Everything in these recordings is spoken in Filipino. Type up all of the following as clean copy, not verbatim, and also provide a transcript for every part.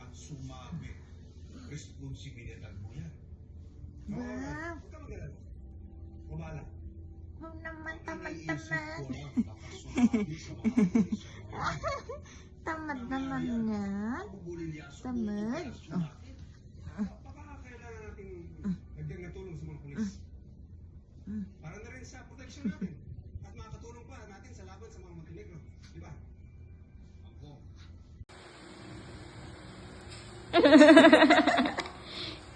at sumabit. Responsibilidad mo yan. Wow. Huwag ka mag-alala. Kumala. Huwag naman Iniisip tamad-tamad. ko lang baka sumabit sa mga pulis. Tamad naman yan. Tamad. Baka kailangan natin dagdag na tulong sa mga pulis. Para na rin sa protection natin. At makakatulong pa natin sa laban sa mga matinegro. Di ba? Ako.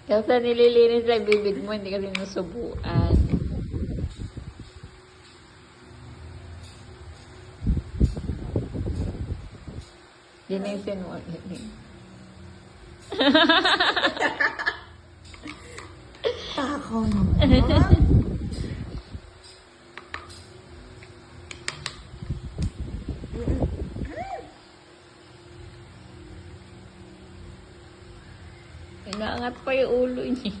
Kasi nililinis lang bibig mo, hindi kasi nasubuan. Linisin mo. Takaw naman. Inaangat pa yung ulo niya.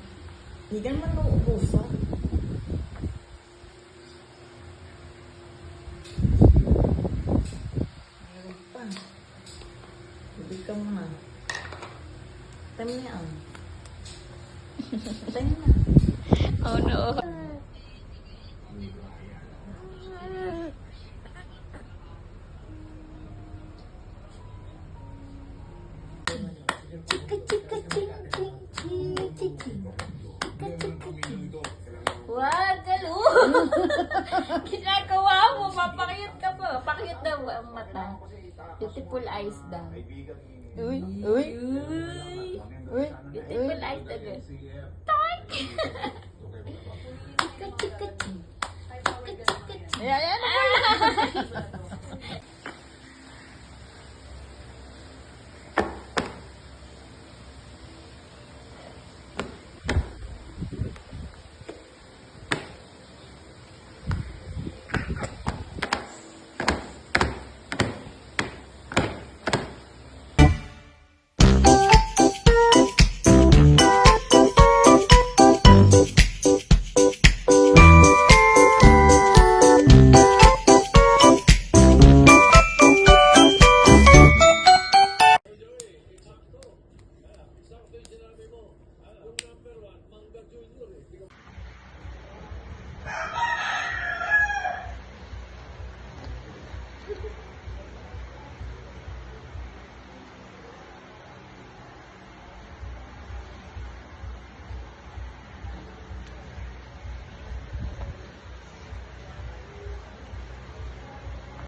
Hindi ka naman nauubusan. Meron pa. Hindi ka muna. Time na yan. Time na. Oh no. Chika chika ching ching ching ching ching. Wag, galo. Ginagawa mo, papakiyot ka pa. Pakiyot daw ang mata. Beautiful eyes daw. Uy, uy, Uy. uy, Beautiful eyes daw. chika chika ching. Chika chika ching. Ayan,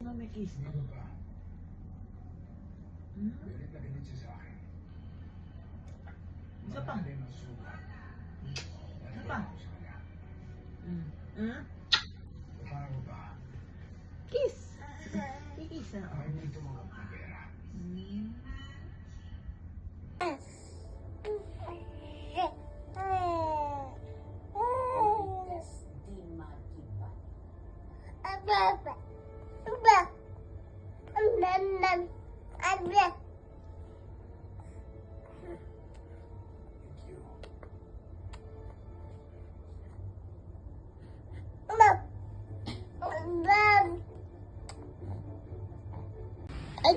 Ano may kiss? Ano ba? Galit na galit siya sa akin. Isa pa. Marami ng sugat. Isa pa. Ako sa kanya. Paano ba? Kiss. Kiss na. Ayaw mo ito mga pera. Thank you.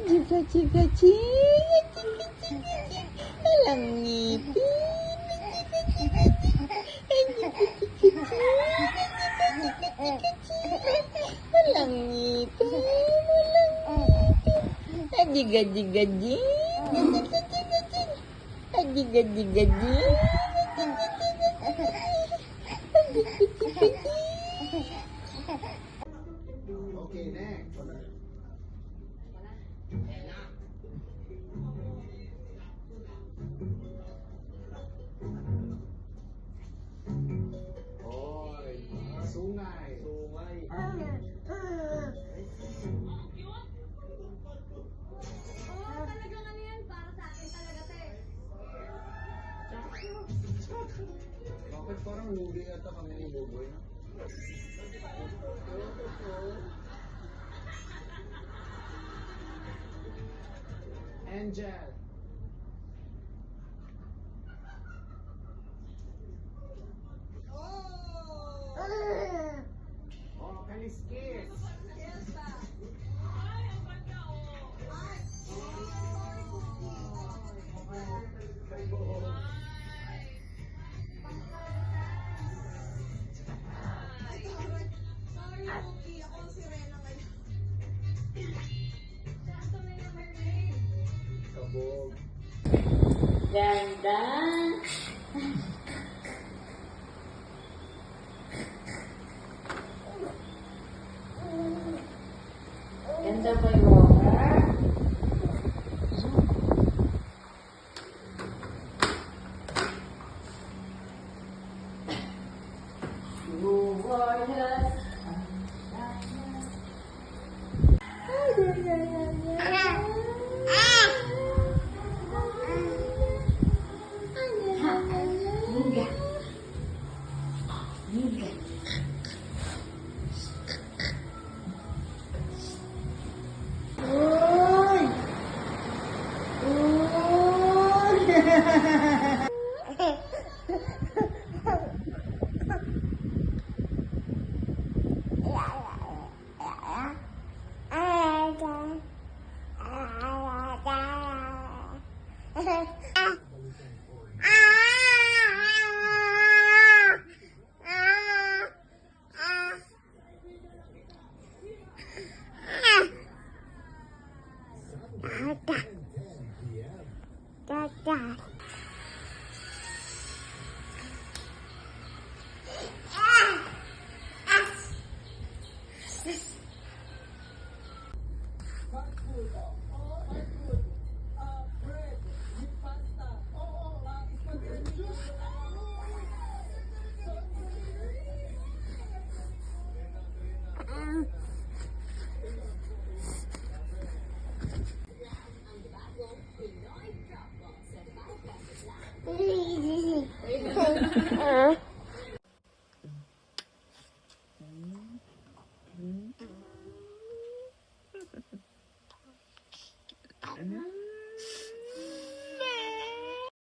Chika chika ching. Chika chika ching. Alang ngipin. Chika chika chika ching. Alang ngipin. Ajiga jiga jing. Ajiga jiga jing. Okay, next. Hoy, sungay. Sungay. Talagang ano yan, para sa akin talaga, te. Bakit parang huli ata kami ni Boboy na? Angel. Oh, kaliskis. ganda. Ganda ba yung water? You are just